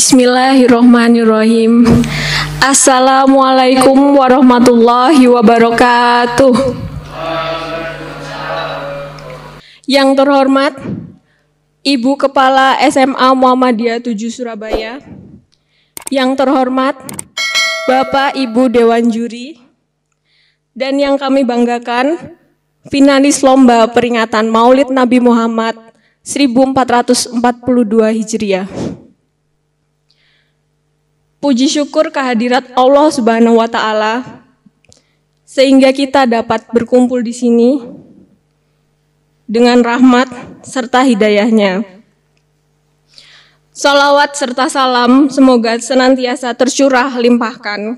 Bismillahirrohmanirrohim. Assalamualaikum warahmatullahi wabarakatuh. Yang terhormat Ibu Kepala SMA Muhammadiyah 7 Surabaya, yang terhormat Bapak Ibu Dewan Juri, dan yang kami banggakan finalis Lomba Peringatan Maulid Nabi Muhammad 1442 Hijriah. Puji syukur kehadirat Allah Subhanahu wa Ta'ala sehingga kita dapat berkumpul di sini dengan rahmat serta hidayahnya. Salawat serta salam semoga senantiasa tercurah limpahkan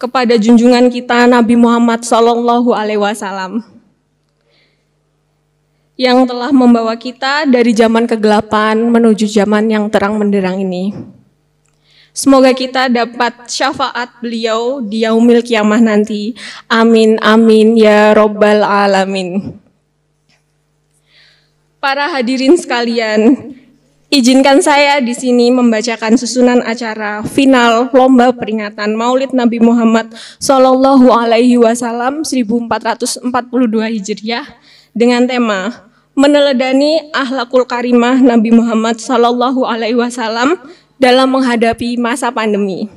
kepada junjungan kita Nabi Muhammad Sallallahu Alaihi Wasallam yang telah membawa kita dari zaman kegelapan menuju zaman yang terang benderang ini. Semoga kita dapat syafaat beliau di yaumil kiamah nanti. Amin, amin, ya robbal alamin. Para hadirin sekalian, izinkan saya di sini membacakan susunan acara final Lomba Peringatan Maulid Nabi Muhammad Sallallahu Alaihi Wasallam 1442 Hijriah dengan tema meneladani akhlakul karimah Nabi Muhammad Sallallahu Alaihi Wasallam dalam menghadapi masa pandemi.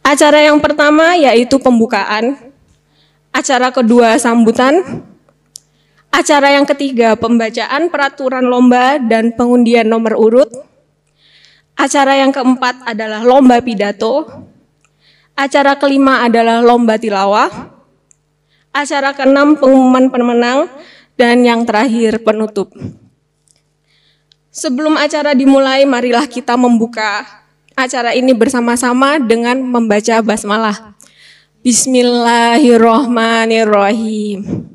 Acara yang pertama yaitu pembukaan, acara kedua sambutan, acara yang ketiga pembacaan peraturan lomba dan pengundian nomor urut, acara yang keempat adalah lomba pidato, acara kelima adalah lomba tilawah, acara keenam pengumuman pemenang, dan yang terakhir penutup. Sebelum acara dimulai, marilah kita membuka acara ini bersama-sama dengan membaca basmalah. Bismillahirrohmanirrohim.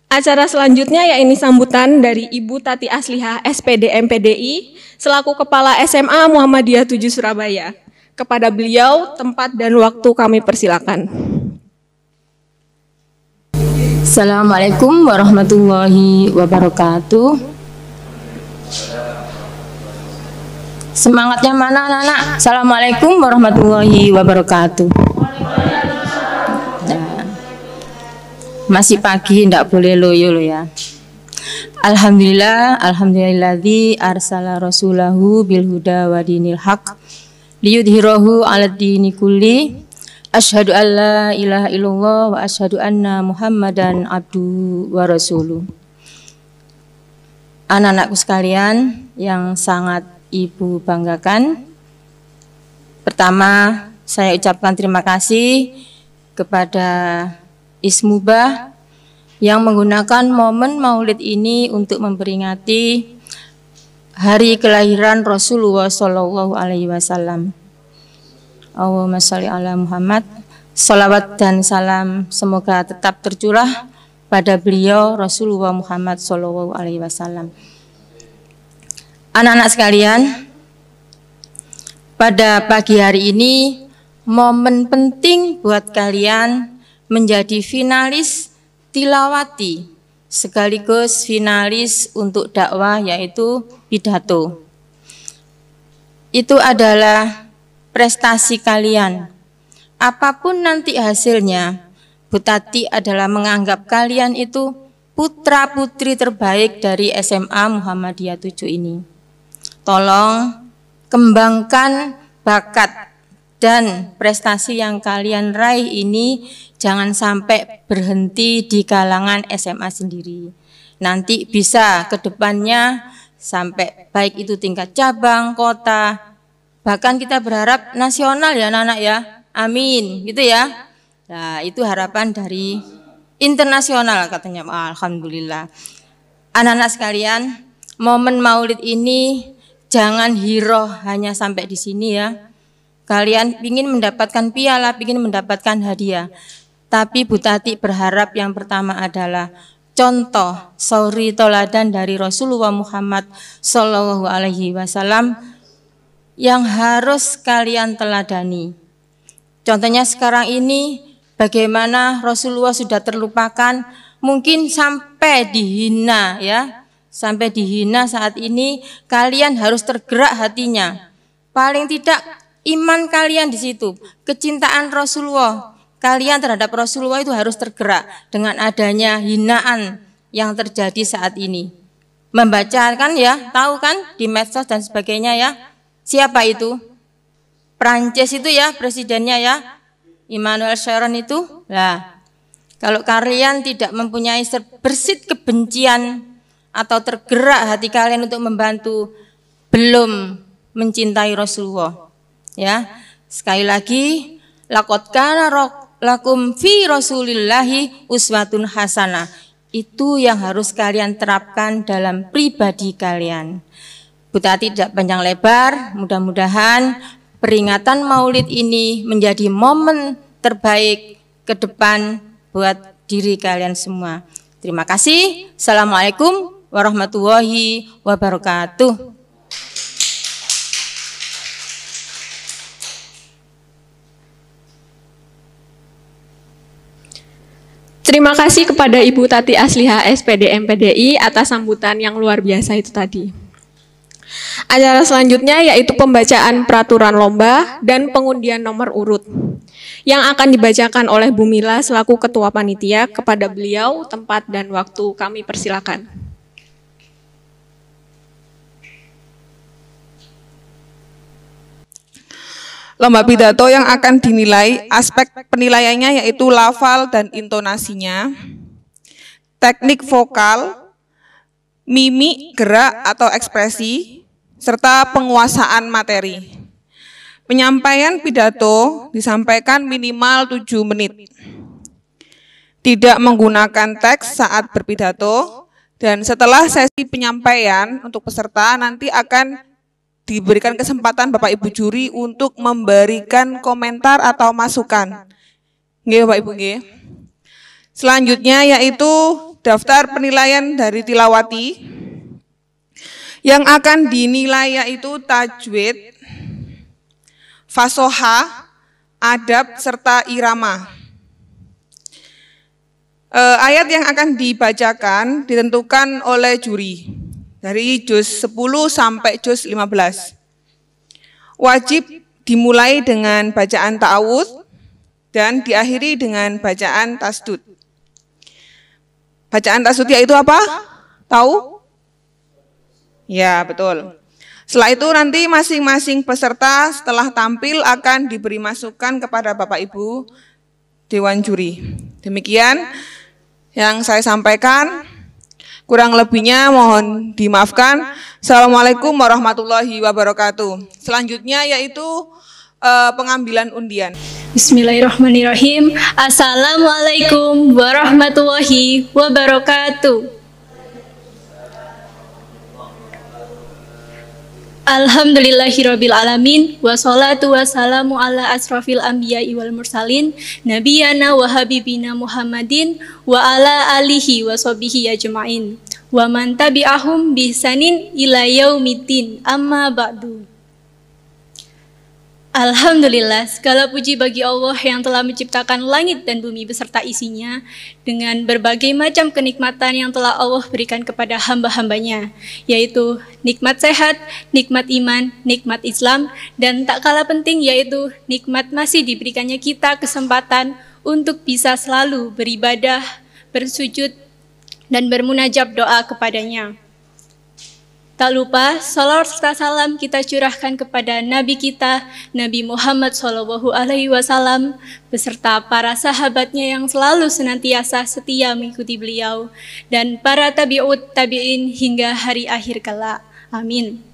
Acara selanjutnya yaitu sambutan dari Ibu Tati Aslihah SPD MPDI selaku Kepala SMA Muhammadiyah 7 Surabaya. Kepada beliau, tempat dan waktu kami persilakan. Assalamualaikum warahmatullahi wabarakatuh. Semangatnya mana anak-anak? Assalamualaikum warahmatullahi wabarakatuh. Nah, masih pagi, tidak boleh loyo lo ya. Alhamdulillah, alhamdulilladzi arsala rasulahu bil huda wa dinil haq liyudhhirahu 'alad dini kulli. Asyhadu an la ilaha illallah wa asyhadu anna Muhammadan abduhu wa rasuluh. Anak-anakku sekalian yang sangat Ibu banggakan, pertama saya ucapkan terima kasih kepada Ismubah yang menggunakan momen Maulid ini untuk memperingati hari kelahiran Rasulullah Shallallahu Alaihi Wasallam. Allahumma sholli ala Muhammad. Salawat dan salam semoga tetap tercurah pada beliau Rasulullah Muhammad Sallallahu Alaihi Wasallam. Anak-anak sekalian, pada pagi hari ini momen penting buat kalian menjadi finalis tilawati sekaligus finalis untuk dakwah yaitu pidato. Itu adalah prestasi kalian. Apapun nanti hasilnya, Bu Tati adalah menganggap kalian itu putra-putri terbaik dari SMA Muhammadiyah 7 ini. Tolong kembangkan bakat dan prestasi yang kalian raih ini jangan sampai berhenti di kalangan SMA sendiri. Nanti bisa ke depannya sampai baik itu tingkat cabang, kota, bahkan kita berharap nasional ya anak-anak ya, amin gitu ya. Nah itu harapan dari internasional katanya. Alhamdulillah. Anak-anak sekalian, momen Maulid ini jangan hiroh hanya sampai di sini ya. Kalian ingin mendapatkan piala, ingin mendapatkan hadiah. Tapi Bu Tati berharap yang pertama adalah contoh suri toladan dari Rasulullah Muhammad Sallallahu Alaihi Wasallam yang harus kalian teladani. Contohnya sekarang ini bagaimana Rasulullah sudah terlupakan, mungkin sampai dihina ya, sampai dihina saat ini, kalian harus tergerak hatinya. Paling tidak iman kalian di situ, kecintaan Rasulullah, kalian terhadap Rasulullah itu harus tergerak dengan adanya hinaan yang terjadi saat ini. Membaca kan ya, tahu kan di medsos dan sebagainya ya. Siapa itu? Prancis itu ya, presidennya ya, Emmanuel Macron itu. Lah, kalau kalian tidak mempunyai bersit kebencian atau tergerak hati kalian untuk membantu, belum mencintai Rasulullah. Ya, sekali lagi, laqad kana lakum fi Rasulillahi uswatun hasanah. Itu yang harus kalian terapkan dalam pribadi kalian. Bu Tati tidak panjang lebar, mudah-mudahan peringatan Maulid ini menjadi momen terbaik ke depan buat diri kalian semua. Terima kasih. Assalamualaikum warahmatullahi wabarakatuh. Terima kasih kepada Ibu Tati Aslihah SPD MPDI atas sambutan yang luar biasa itu tadi. Acara selanjutnya yaitu pembacaan peraturan lomba dan pengundian nomor urut yang akan dibacakan oleh Bu Mila selaku Ketua Panitia. Kepada beliau, tempat dan waktu kami persilakan. Lomba pidato yang akan dinilai, aspek penilaiannya yaitu lafal dan intonasinya, teknik vokal, mimik, gerak atau ekspresi, serta penguasaan materi. Penyampaian pidato disampaikan minimal 7 menit. Tidak menggunakan teks saat berpidato, dan setelah sesi penyampaian untuk peserta nanti akan diberikan kesempatan Bapak Ibu juri untuk memberikan komentar atau masukan. Nggih Bapak Ibu nggih. Selanjutnya yaitu daftar penilaian dari tilawati. Yang akan dinilai yaitu tajwid, fasoha, adab serta irama. Ayat yang akan dibacakan ditentukan oleh juri. Dari juz 10 sampai juz 15. Wajib dimulai dengan bacaan ta'awudz dan diakhiri dengan bacaan tasdud. Bacaan tasdud yaitu apa? Tahu? Ya, betul. Setelah itu nanti masing-masing peserta setelah tampil akan diberi masukan kepada Bapak Ibu Dewan Juri. Demikian yang saya sampaikan. Kurang lebihnya mohon dimaafkan. Assalamualaikum warahmatullahi wabarakatuh. Selanjutnya yaitu pengambilan undian. Bismillahirrahmanirrahim. Assalamualaikum warahmatullahi wabarakatuh. Alhamdulillahirabbil alamin wassalatu wassalamu ala asrofil anbiya'i wal mursalin nabiyana wa habibina Muhammadin wa ala alihi wa sahbihi ajma'in wa man tabi'ahum bi ihsanin ila yaumiddin amma ba'du. Alhamdulillah, segala puji bagi Allah yang telah menciptakan langit dan bumi beserta isinya dengan berbagai macam kenikmatan yang telah Allah berikan kepada hamba-hambanya, yaitu nikmat sehat, nikmat iman, nikmat Islam, dan tak kalah penting yaitu nikmat masih diberikannya kita kesempatan untuk bisa selalu beribadah, bersujud, dan bermunajat doa kepadanya. Tak lupa, salawat serta salam kita curahkan kepada Nabi kita, Nabi Muhammad SAW, beserta para sahabatnya yang selalu senantiasa setia mengikuti beliau, dan para tabi'ut tabi'in hingga hari akhir kelak. Amin.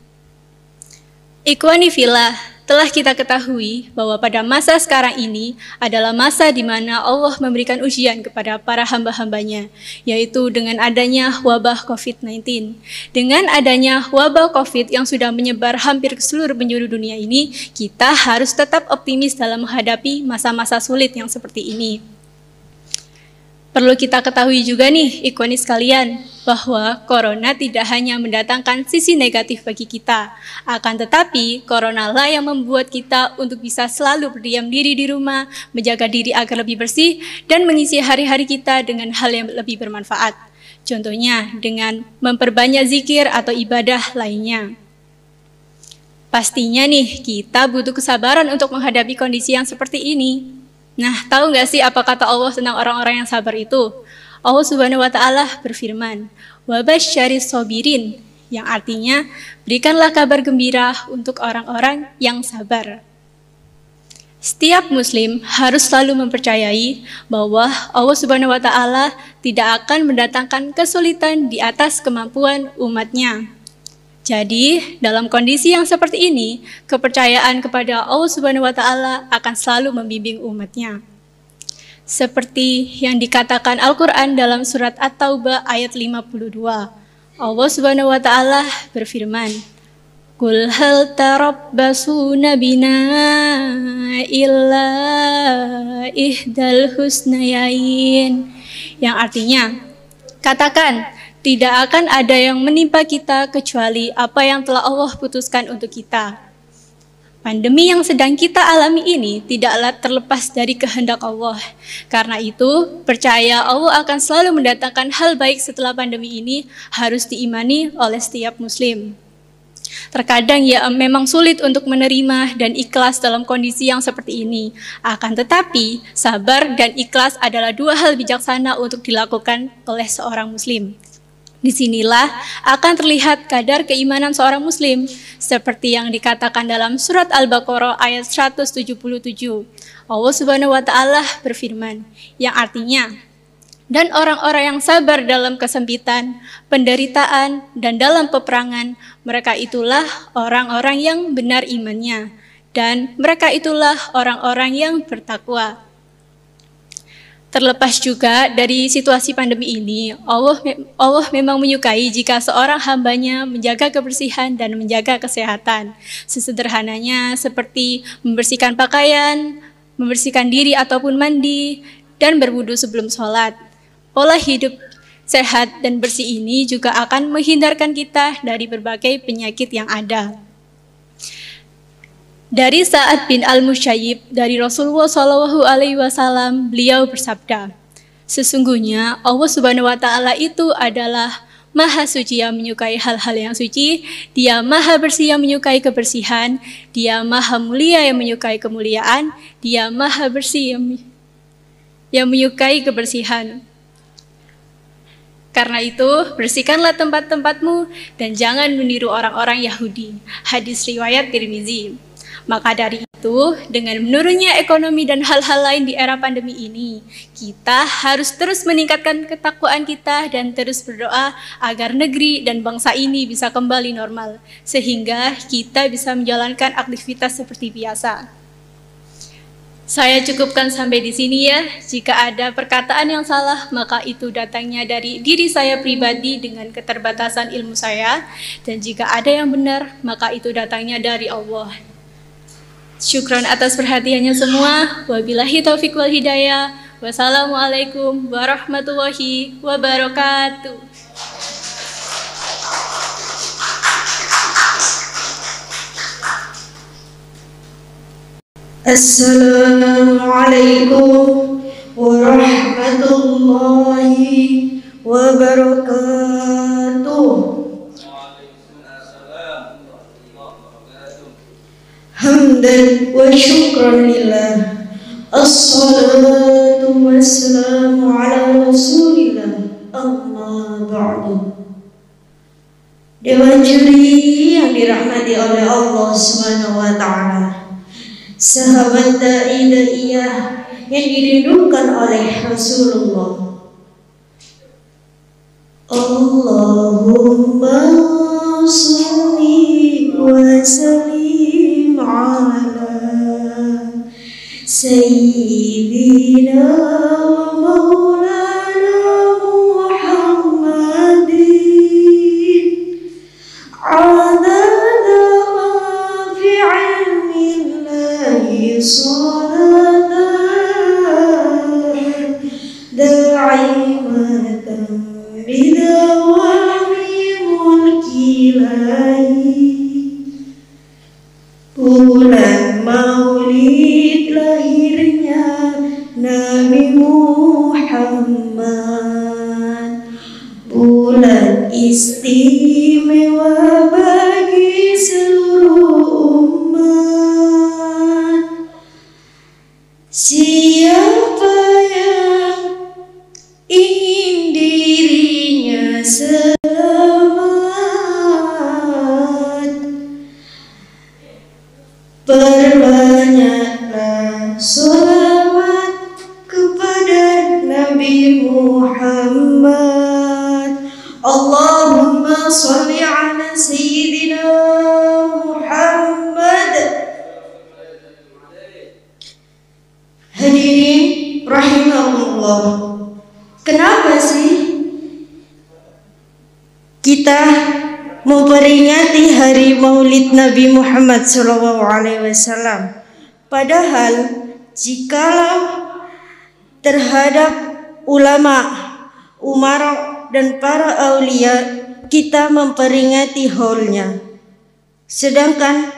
Ikhwani fillah, telah kita ketahui bahwa pada masa sekarang ini adalah masa di mana Allah memberikan ujian kepada para hamba-hambanya, yaitu dengan adanya wabah COVID-19. Dengan adanya wabah COVID yang sudah menyebar hampir ke seluruh penjuru dunia ini, kita harus tetap optimis dalam menghadapi masa-masa sulit yang seperti ini. Perlu kita ketahui juga nih, ikhwani sekalian, bahwa corona tidak hanya mendatangkan sisi negatif bagi kita, akan tetapi corona lah yang membuat kita untuk bisa selalu berdiam diri di rumah, menjaga diri agar lebih bersih, dan mengisi hari-hari kita dengan hal yang lebih bermanfaat. Contohnya dengan memperbanyak zikir atau ibadah lainnya. Pastinya nih, kita butuh kesabaran untuk menghadapi kondisi yang seperti ini. Nah, tahu nggak sih apa kata Allah tentang orang-orang yang sabar itu? Allah Subhanahu wa Ta'ala berfirman, "Wabasyaris sobirin," yang artinya, berikanlah kabar gembira untuk orang-orang yang sabar. Setiap muslim harus selalu mempercayai bahwa Allah Subhanahu wa Ta'ala tidak akan mendatangkan kesulitan di atas kemampuan umatnya. Jadi, dalam kondisi yang seperti ini, kepercayaan kepada Allah Subhanahu wa Ta'ala akan selalu membimbing umatnya. Seperti yang dikatakan Al-Quran dalam surat At-Taubah ayat 52. Allah Subhanahu wa Ta'ala berfirman, "Qul hal tarabbasuna bina illa ihdal husnayain," yang artinya, katakan, tidak akan ada yang menimpa kita kecuali apa yang telah Allah putuskan untuk kita. Pandemi yang sedang kita alami ini tidaklah terlepas dari kehendak Allah. Karena itu, percaya Allah akan selalu mendatangkan hal baik setelah pandemi ini harus diimani oleh setiap muslim. Terkadang ya memang sulit untuk menerima dan ikhlas dalam kondisi yang seperti ini. Akan tetapi, sabar dan ikhlas adalah dua hal bijaksana untuk dilakukan oleh seorang muslim. Disinilah akan terlihat kadar keimanan seorang muslim, seperti yang dikatakan dalam surat Al-Baqarah ayat 177. Allah Subhanahu wa Ta'ala berfirman, yang artinya, "Dan orang-orang yang sabar dalam kesempitan, penderitaan, dan dalam peperangan, mereka itulah orang-orang yang benar imannya, dan mereka itulah orang-orang yang bertakwa." Terlepas juga dari situasi pandemi ini, Allah memang menyukai jika seorang hambanya menjaga kebersihan dan menjaga kesehatan. Sesederhananya seperti membersihkan pakaian, membersihkan diri ataupun mandi, dan berwudu sebelum sholat. Pola hidup sehat dan bersih ini juga akan menghindarkan kita dari berbagai penyakit yang ada. Dari Sa'ad bin Al-Musayyib dari Rasulullah SAW, beliau bersabda, "Sesungguhnya Allah Subhanahu wa Ta'ala itu adalah Maha Suci yang menyukai hal-hal yang suci, Dia Maha Bersih yang menyukai kebersihan, Dia Maha Mulia yang menyukai kemuliaan, Dia Maha Bersih yang menyukai kebersihan. Karena itu, bersihkanlah tempat-tempatmu dan jangan meniru orang-orang Yahudi." Hadis riwayat Tirmizi. Maka dari itu, dengan menurunnya ekonomi dan hal-hal lain di era pandemi ini, kita harus terus meningkatkan ketakwaan kita dan terus berdoa agar negeri dan bangsa ini bisa kembali normal, sehingga kita bisa menjalankan aktivitas seperti biasa. Saya cukupkan sampai di sini ya. Jika ada perkataan yang salah, maka itu datangnya dari diri saya pribadi dengan keterbatasan ilmu saya, dan jika ada yang benar, maka itu datangnya dari Allah. Syukron atas perhatiannya semua. Wabillahi taufiq wal hidayah. Wassalamualaikum warahmatullahi wabarakatuh. Assalamualaikum warahmatullahi wabarakatuh. Hamdan wa syukran lillah, assalatu wassalamu ala rasulillah, amma ba'du. Dewan juri yang dirahmati oleh Allah Subhanahu wa Ta'ala, sahabat da'i-da'iyah yang dirindukan oleh Rasulullah, Allahumma sholli wa sallim ala sayyidina wa maulana Muhammadin adada ma fi ilmillahi salatan da'imatan bidawami mulkilahi. Bulan Maulid lahirnya Nabi Muhammad, Siapa yang ingin dirinya selamat, perbanyaklah sholawat kepada Nabi Muhammad. Allahumma sholli ala Sayyidina Muhammad. Hadirin rahimahullah, kenapa sih kita memperingati hari Maulid Nabi Muhammad SAW? Padahal jikalau terhadap ulama, umara dan para aulia kita memperingati haulnya, sedangkan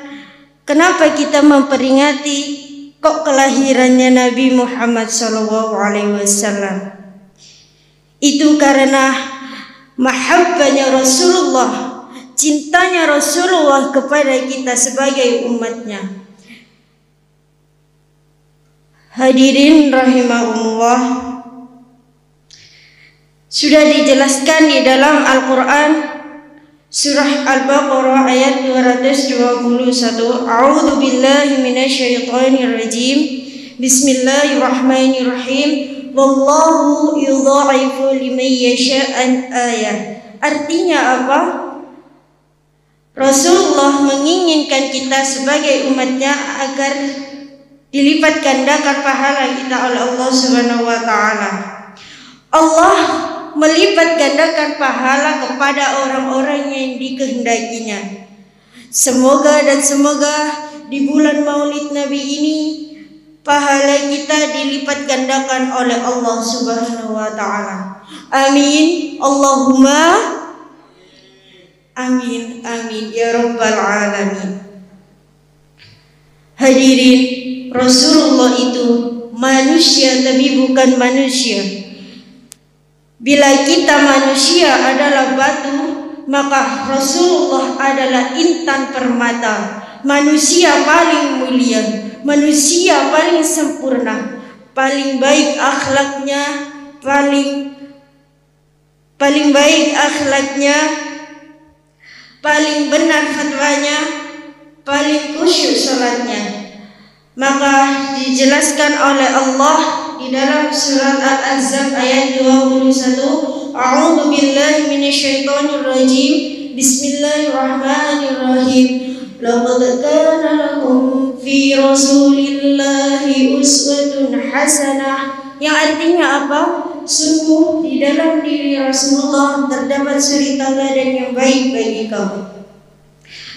kenapa kita memperingati kok kelahirannya Nabi Muhammad SAW? Itu karena mahabbahnya Rasulullah, cintanya Rasulullah kepada kita sebagai umatnya. Hadirin rahimahumullah, sudah dijelaskan di dalam Al-Quran surah Al-Baqarah ayat 221. A'udzu billahi minasyaitonir rajim. Bismillahirrahmanirrahim. Wallahu yudha'ifu liman yasha'an ayah. Artinya apa? Rasulullah menginginkan kita sebagai umatnya agar dilipat gandakan pahala kita oleh Allah Subhanahu wa taala. Allah melipat gandakan pahala kepada orang-orang yang dikehendakinya. Semoga di bulan Maulid Nabi ini pahala kita dilipat gandakan oleh Allah Subhanahu wa taala. Amin. Allahumma amin amin ya rabbal alamin. Hadirin, Rasulullah itu manusia tapi bukan manusia. Bila kita manusia adalah batu, maka Rasulullah adalah intan permata, manusia paling mulia, manusia paling sempurna, paling baik akhlaknya, paling baik akhlaknya, paling benar fatwanya, paling khusyuk salatnya. Maka dijelaskan oleh Allah di dalam surat Al-Ahzab ayat 21, A'udzu billahi minasyaitonir rajim. Bismillahirrahmanirrahim. Laqad kana lakum fi Rasulillahi uswatun hasanah. Yang artinya apa? Sungguh di dalam diri Rasulullah terdapat suri teladan yang baik bagi kamu.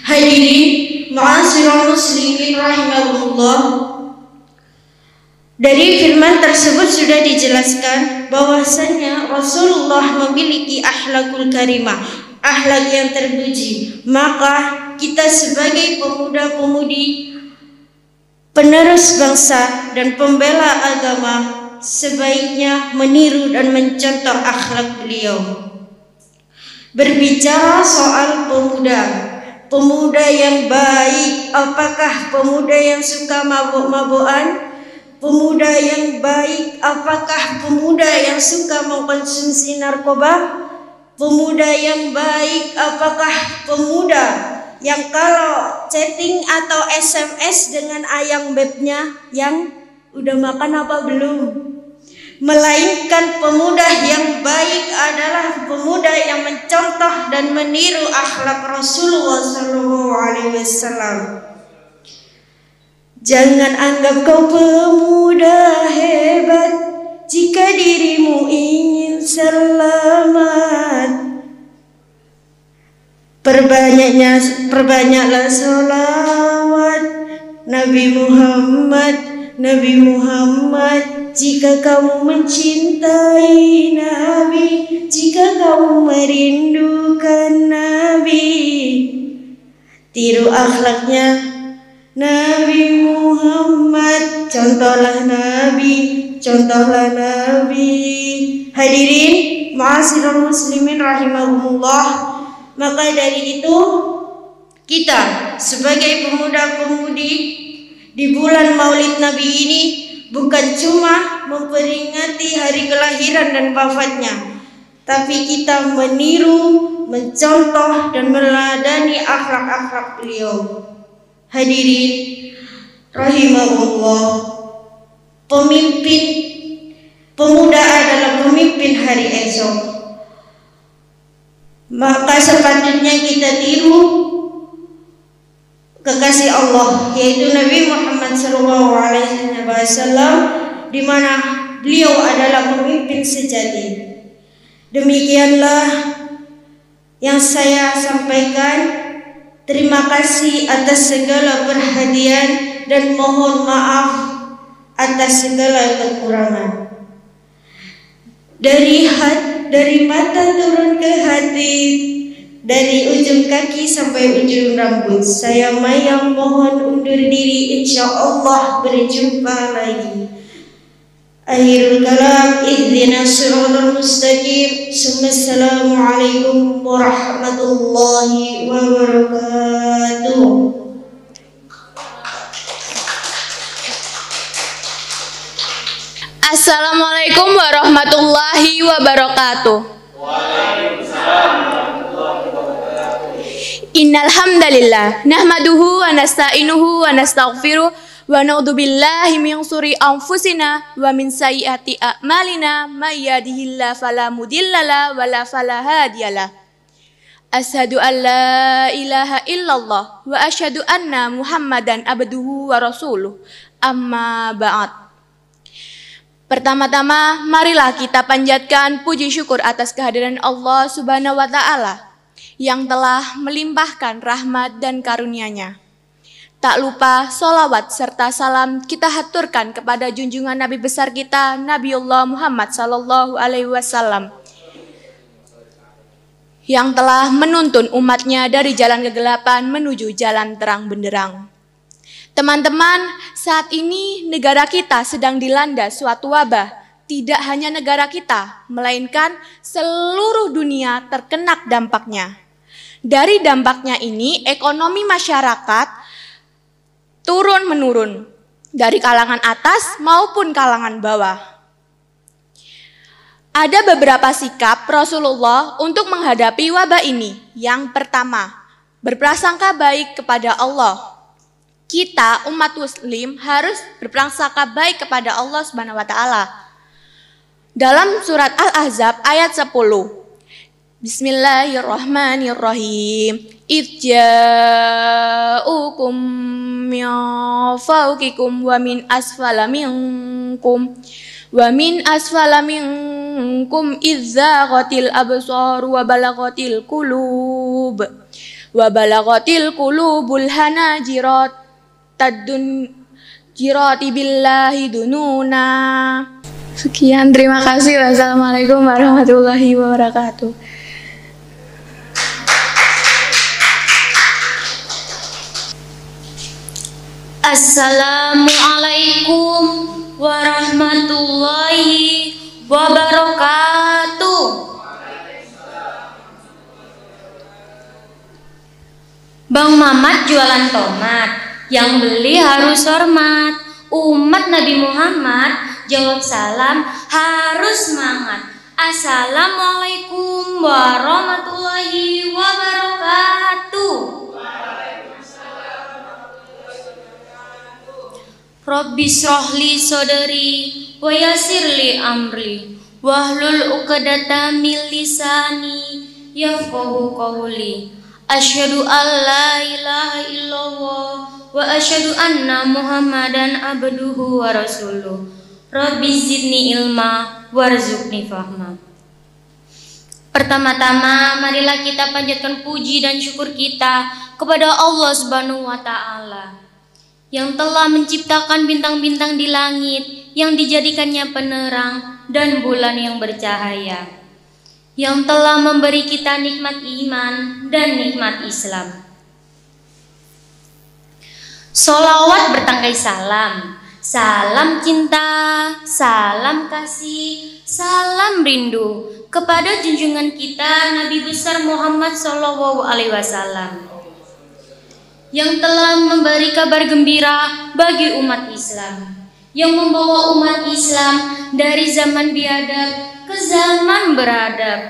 Hadirin ma'asyiral muslimin rahimahullah, dari firman tersebut sudah dijelaskan bahwasanya Rasulullah memiliki akhlakul karimah, akhlak yang terpuji. Maka kita sebagai pemuda-pemudi penerus bangsa dan pembela agama sebaiknya meniru dan mencontoh akhlak beliau. Berbicara soal pemuda yang baik, apakah pemuda yang suka mabuk-mabukan? Pemuda yang baik, apakah pemuda yang suka mengkonsumsi narkoba? Pemuda yang baik, apakah pemuda yang kalau chatting atau SMS dengan ayang bebnya yang udah makan apa belum? Melainkan pemuda yang baik adalah pemuda yang mencontoh dan meniru akhlak Rasulullah SAW. Jangan anggap kau pemuda hebat jika dirimu ingin selamat. Perbanyaklah sholawat Nabi Muhammad, jika kamu mencintai Nabi, jika kamu merindukan Nabi. Tiru akhlaknya Nabi Muhammad, contohlah Nabi. Hadirin ma'asyiral muslimin rahimahumullah, maka dari itu kita sebagai pemuda-pemudi di bulan Maulid Nabi ini bukan cuma memperingati hari kelahiran dan wafatnya, tapi kita meniru, mencontoh, dan meneladani akhlak-akhlak beliau. Hadirin rahimahullah, pemuda adalah pemimpin hari esok. Maka sepatutnya kita tiru kekasih Allah, yaitu Nabi Muhammad SAW, di mana beliau adalah pemimpin sejati. Demikianlah yang saya sampaikan. Terima kasih atas segala perhatian dan mohon maaf atas segala kekurangan. Dari mata turun ke hati, dari ujung kaki sampai ujung rambut, saya Mayang mohon undur diri, insya Allah berjumpa lagi. Akhirul kalam, ihdinas siratal mustaqim. Assalamualaikum warahmatullahi wabarakatuh. Assalamualaikum warahmatullahi wabarakatuh. Innal hamdalillah nahmaduhu wa nasta'inuhu wa nastaghfiruh wa na'udzu billahi min syururi anfusina wa min sayyiati a'malina may yahdihillahu fala mudhillalah wa la fala hadiyalah. Asyhadu an la ilaha illallah wa asyhadu anna Muhammadan abduhu wa rasuluh. Amma ba'd. Pertama-tama, marilah kita panjatkan puji syukur atas kehadiran Allah Subhanahu wa Ta'ala yang telah melimpahkan rahmat dan karunia-Nya. Tak lupa sholawat serta salam kita haturkan kepada junjungan Nabi besar kita, Nabiullah Muhammad Sallallahu Alaihi Wasallam, yang telah menuntun umatnya dari jalan kegelapan menuju jalan terang benderang. Teman-teman, saat ini negara kita sedang dilanda suatu wabah. Tidak hanya negara kita, melainkan seluruh dunia terkena dampaknya. Dari dampaknya ini, ekonomi masyarakat turun-menurun, dari kalangan atas maupun kalangan bawah. Ada beberapa sikap Rasulullah untuk menghadapi wabah ini. Yang pertama, berprasangka baik kepada Allah. Kita umat muslim harus berprasangka baik kepada Allah Subhanahu wa Ta'ala. Dalam surat Al-Ahzab ayat 10, Bismillahirrahmanirrahim. Idja'ukum min fawqikum wa min asfala minkum idzaghatil absar wa balaghatil qulubul hanajirat jirati billahi dununa. Sekian, terima kasih. Wassalamualaikum warahmatullahi wabarakatuh. Assalamualaikum warahmatullahi wabarakatuh. Bang Mamat jualan tomat, yang beli harus hormat. Umat Nabi Muhammad jawab salam harus semangat. Assalamualaikum warahmatullahi wabarakatuh. Rabbi shrahli sodri wa yassirli amri wahlul uqdatam min lisani yafqahu qawli. Asyhadu an la ilaha illallah wa asyhadu anna Muhammadan abduhu wa rasuluh. Rabbi zidni ilma warzuqni fahma. Pertama-tama, marilah kita panjatkan puji dan syukur kita kepada Allah Subhanahu wa Ta'ala yang telah menciptakan bintang-bintang di langit, yang dijadikannya penerang dan bulan yang bercahaya, yang telah memberi kita nikmat iman dan nikmat Islam. Sholawat bertangkai salam, salam cinta, salam kasih, salam rindu kepada junjungan kita Nabi besar Muhammad Sallallahu Alaihi Wasallam, yang telah memberi kabar gembira bagi umat Islam, yang membawa umat Islam dari zaman biadab ke zaman beradab,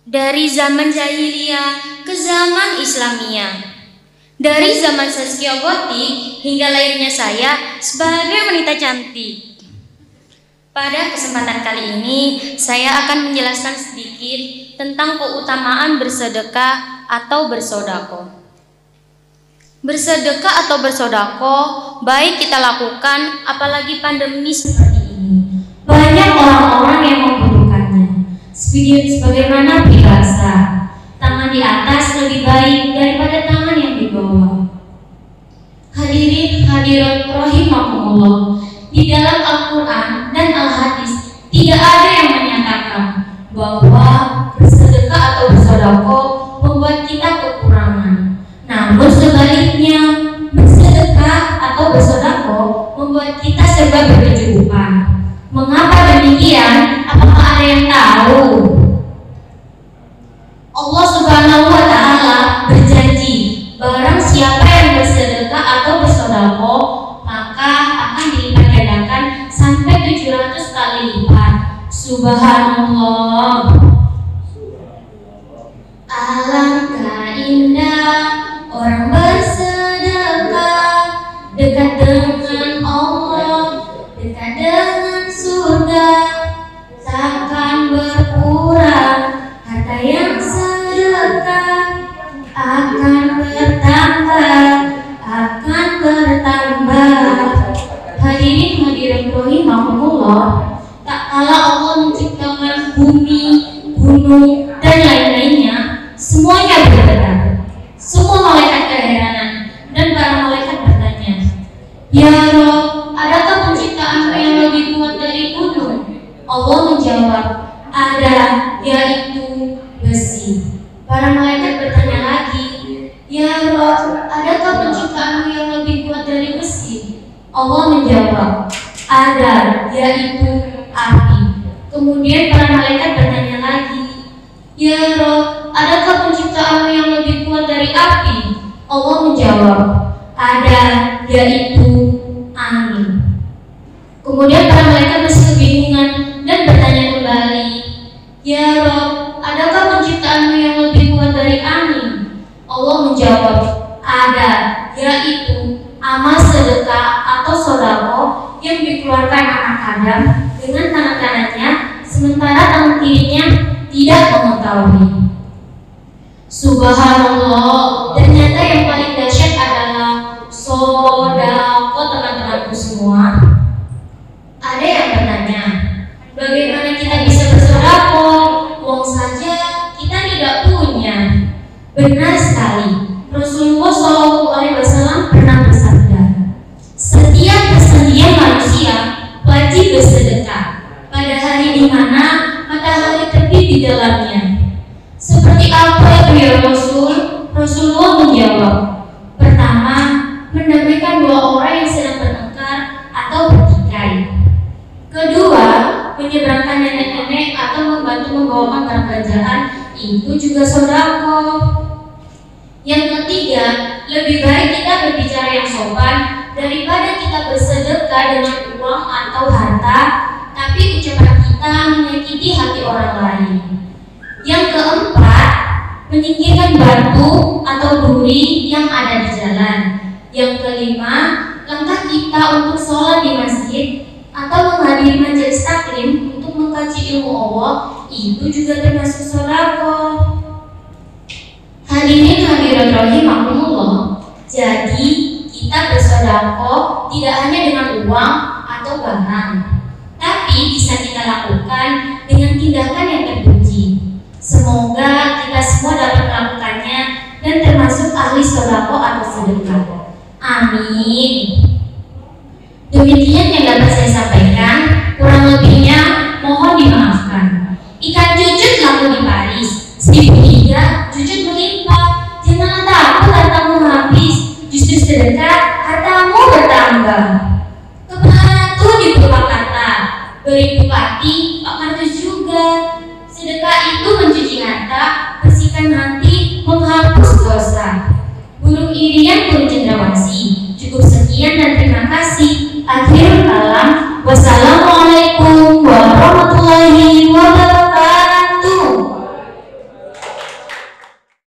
dari zaman jahiliyah ke zaman Islamiyah, dari zaman Saskia Gotik hingga lahirnya saya sebagai wanita cantik. Pada kesempatan kali ini, saya akan menjelaskan sedikit tentang keutamaan bersedekah atau bersedekah. Bersedekah atau bersedekah baik kita lakukan apalagi pandemi seperti ini. Banyak orang-orang yang membutuhkannya. Sebagaimana peribahasa, tangan di atas lebih baik daripada tangan yang di bawah. Hadirin hadirat rahimakumullah, di dalam Al-Quran dan Al-Hadis tidak ada yang menyatakan bahwa bersedekah atau bersedekah membuat kita kekurangan. Namun sebaliknya, bersedekah atau bersedekah membuat kita serba berkecukupan. Mengapa demikian? Apakah ada yang tahu? Allah Subhanahu wa Ta'ala berjanji, barang siapa yang bersedekah atau bersedekah, maka akan dilipat gandakan sampai 700 kali lipat. Subhanallah. Alangkah indah orang bersedekah, dekat dengan Allah, dekat dengan surga, takkan berkurang harta yang sedekah, akan bertambah, akan bertambah. Hadirin hadirat rahimahumullah, tak kala Allah menciptakan bumi, gunung, dan lain-lainnya, semuanya bergerak. Semua malaikat keheranan dan para malaikat bertanya, "Ya Rob, adakah penciptaanmu yang lebih kuat dari gunung?" Allah menjawab, "Ada, yaitu besi." Para malaikat bertanya lagi, "Ya Rob, adakah penciptaanmu yang lebih kuat dari besi?" Allah menjawab, "Ada, yaitu api." Kemudian para malaikat bertanya lagi, "Ya Rob, adakah penciptaanmu yang lebih kuat dari api?" Allah menjawab, "Ada, yaitu angin." Kemudian para malaikat masih kebingungan dan bertanya kembali, "Ya Rob, adakah penciptaanmu yang lebih kuat dari angin?" Allah menjawab, "Ada, yaitu amal sedekah atau sedekah yang dikeluarkan anak Adam dengan tangan kanannya, sementara tangan kirinya tidak mengetahui." Subhanallah, ternyata yang paling dahsyat adalah sedekah, teman-temanku semua. Ada yang bertanya, bagaimana kita bisa bersedekah? Uang saja kita tidak punya. Benar sekali, Rasulullah SAW pernah bersabda, "Setiap persendian manusia wajib bersedekah pada hari di mana matahari terbit di dalamnya." Seperti apa ya Rasulullah menjawab, pertama, mendamaikan dua orang yang sedang bertengkar atau bertikai. Kedua, menyeberangkan nenek-nenek atau membantu membawakan barang belanjaan, itu juga sedekah. Yang ketiga, lebih baik kita berbicara yang sopan daripada kita bersedekah dengan uang atau harta, tapi ucapan kita menyakiti hati orang lain. Yang keempat, menyingkirkan batu atau duri yang ada di jalan. Yang kelima, langkah kita untuk sholat di masjid atau menghadiri majelis taklim untuk mengkaji ilmu Allah, itu juga termasuk sedekah. Hadirin hadirat rahimakumullah, jadi kita bersedekah tidak hanya dengan uang atau barang, tapi bisa kita lakukan dengan tindakan yang terpuji. Semoga kita semua dapat melakukannya dan termasuk ahli sedekah atau sedekah. Amin. Demikian yang dapat saya sampaikan, kurang lebihnya mohon dimaafkan. Ikan cucut laku di Paris, 1003 cucut melimpah. Janganlah takut hartamu habis, justru sedekah hartamu bertambah. Kebatu di Purwakarta, beri bupati Pak Kartus juga. Sedekah itu mencuci harta, bersihkan hati, menghapus dosa. Burung Irian, burung cendrawasih. Cukup sekian dan terima kasih. Akhirul Wassalamualaikum